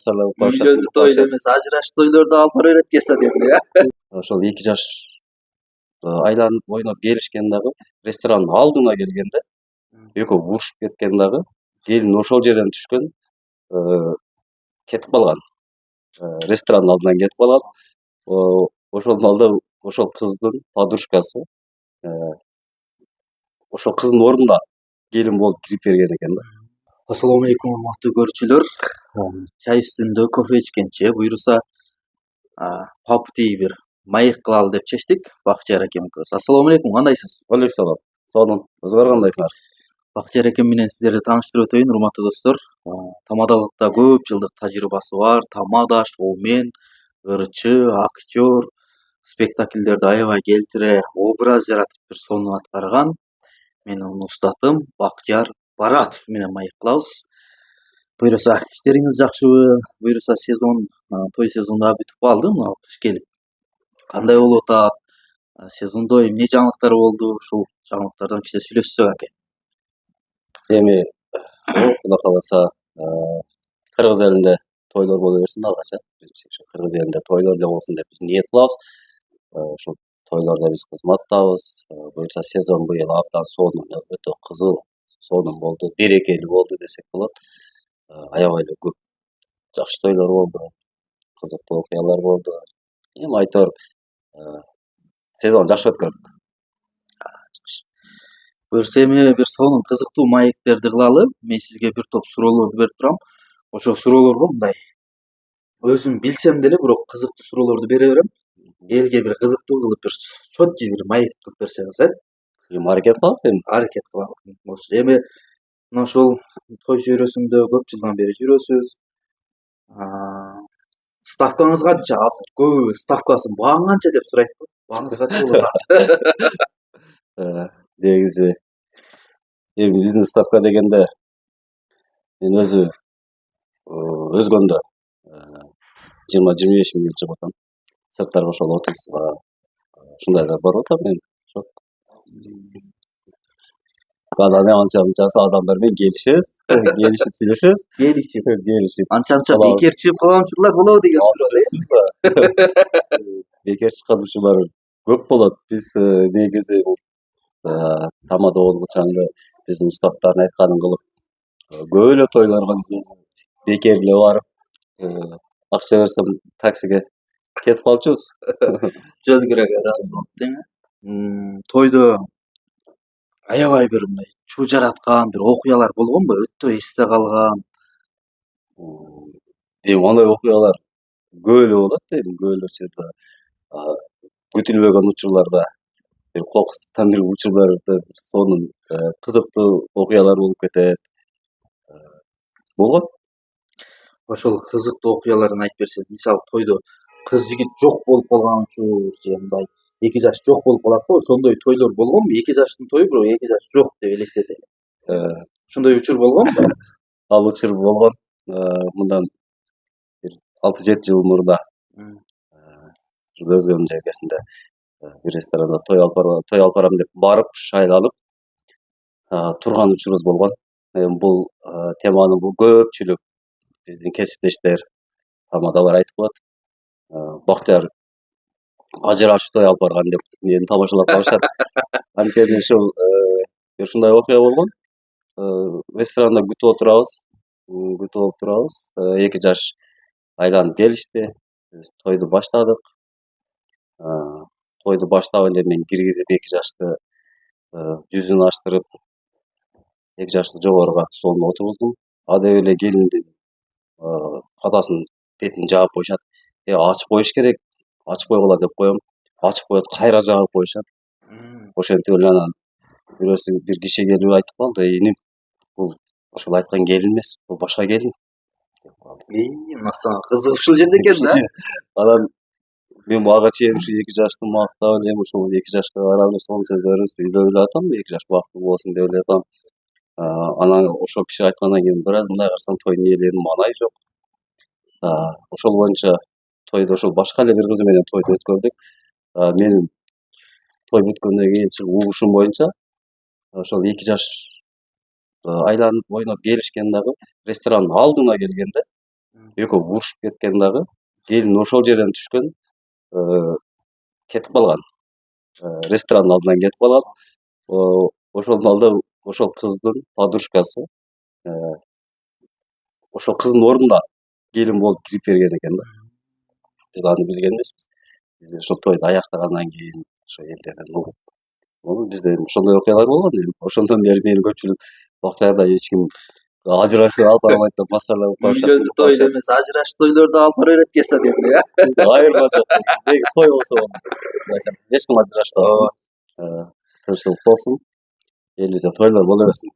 башкалар барышат. Үйлөнүү той эле эмес, ажыраш тойлорду алып бара берет экен деп я. Ошол 2 жаш айланып ойноп келишкен дагы ресторандын алдына келгенде экөө урушуп кеткен дагы келин ошол жерден түшкөн, кетип калган. Ресторандын алдынан кетип калган. Ошол маалда ошол кыздын подружкасы ошол кыздын ордуна келин болуп кирип берген экен да. Ассалому алейкум, урматтуу көрүүчүлөр. Чай үстүндө кофе ичкенче буюрса папти бир маек кылалы деп чечтик. Бакчыяр акем экөөбүз. Ассалому алейкум, кандайсыз? Алейкум сонун. Өзүңөр кандайсыңар? Бакчыяр акем менен сиздерди тааныштырып өтөйүн, урматтуу достор. Тамадалыкта көп жылдык тажрыйбасы бар, тамада, шоумен, ырчы, актер, спектакльдерди аябай келтире, образ жаратып бир сонун аткарган менин устатым Бактияр Баратов менен маек кылабыз. Буюрса иштериңиз жакшыбы? Буюрса той сезону дагы бүтүп калды, мына кыш келип. Кандай болуп атат? Сезондо эмне жаңылыктар болду? Ушул жаңылыктардан кичине сүйлөшсөк аке. Эми Кудай кааласа кыргыз элинде тойлор боло берсин алгач. Кыргыз элинде тойлор эле болсун деп биз ниет кылабыз. Ошол тойлордо биз кызматтабыз. Буюрса сезон быйыл абдан сонун, өтө кызыл, сонун болду, берекелүү болду десек болот. Аябай эле көп жакшы тойлор болду, кызыктуу окуялар болду. Эми айтор сезон жакшы өткөрдүк. Буюрса эми бир сонун кызыктуу маектерди кылалы. Мен сизге бир топ суроолорду берип турам. Ошол суроолорго мындай өзүм билсем деле бирок кызыктуу суроолорду бере берем. Элге бир кызыктуу кылып бир четкий бир маек кылып берсеңиз, Эми аракет кылабыз эми. Аракет кылабыз. Эми мына ошол той чөйрөсүндө көп жылдан бери жүрөсүз. Ставкаңыз канча азыр? Көбү ставкасын бааң канча деп сурайт го. Бааңыз канча болот азыр? Негизи эми биздин ставка дегенде мен өзү өзгөндө 20-25 миң чыгып атам. Сырттарга ошол 30га ушундайлар барып атам мен. Базаны анча адамдар менен келишебиз, келишип сүйлөшөбүз. Келишип. Анча бекер чыгып калган учурлар болобу деген суроо, Бекер чыккан учурлар көп болот. Биз негизи бул тамада болгучаңды биздин устаттардын айтканын кылып, көп эле тойлорго биз бекер эле барып, акча берсем таксиге кетип калчубуз. Жөлгүрөгө ыраазы болуп, эми тойдо аябай бир мындай чуу жараткан бир окуялар болгонбу? Өтө эсте калган. Эми андай окуялар көп эле болот, эми көп эле учурда күтүлбөгөн учурларда бир кокустуктан бир учурларда сонун кызыктуу окуялар болуп кетет. Болгон. Ошол кызыктуу окуяларын айтып берсеңиз, мисалы тойдо кыз жигит жок болуп калган учур, же мындай 2 жаш жок болуп калат го, ошондой тойлор болгонбу? 2 жаштын тою бирок 2 жаш жок деп элестетели. Ошондой учур болгонбу? Ал учур болгон. Мындан бир 6-7 жыл мурда өзгөнүн жайкесинде бир ресторанда той алып барам деп барып шайланып турган учурубуз болгон. Эми бул теманы бул көпчүлүк биздин кесиптештер тамадалар айтып коет. Бактияр ажыраш той алып барган деп мени тамашалап калышат. Анткени ушул ушундай окуя болгон. Ресторанда күтүп отурабыз. 2 жаш айланып келишти. Биз тойду баштадык. Тойду баштап эле мен киргизип 2 жашты жүзүн ачтырып 2 жашты жогоруга столуна отургуздум. Адеп эле келиндин кадасын бетин жаап коюшат. Ачып коюш керек. Ачып койгула деп коем. Ачып коет, кайра жаап коюшат. Ошентип эле анан бир киши келип айтып калды, иним, бул ошол айткан келин эмес, бул башка келин деп калды. Мына кызык ушул жерде экен да. Анан мен мага чейин ушу 2 жашты мактап элем, ушул 2 жашка карап эле сонун сөздөрүн сүйлөп эле атам, 2 жаш бактылуу болсун деп эле атам. Анан ошол киши айткандан кийин бир аз мындай карасам тойдун ээлеринин маанайы жок. Ошол боюнча тойду ошол башка эле бир кыз менен тойду өткөрдүк. Менин той бүткөндөн кийин чыгып угушум боюнча ошол 2 жаш айланып ойноп келишкен дагы ресторандын алдына келгенде экөө урушуп кеткен дагы. Келин ошол жерден түшкөн, кетип калган. Ресторандын алдынан кетип калган. Ошол маалда ошол кыздын подружкасы ошол кыздын ордуна келин болуп кирип берген экен да. Биз аны билген эмеспиз. Биз ошол тойду аяктагандан кийин ошо элдерден угуп, бизде эми ошондой окуялар болгон. Эми ошондон бери мени көпчүлүк убактыларда эч ким ажырашуу алып барбайт деп маскаралап коюшат. Үйлөнүү той эле эмес, ажырашуу тойлорду алып бара берет экен демек, э? Айырма жок. Деги той болсо болду. Эч ким ажырашпасын. Тынччылык болсун. Элибизде тойлор боло берсин.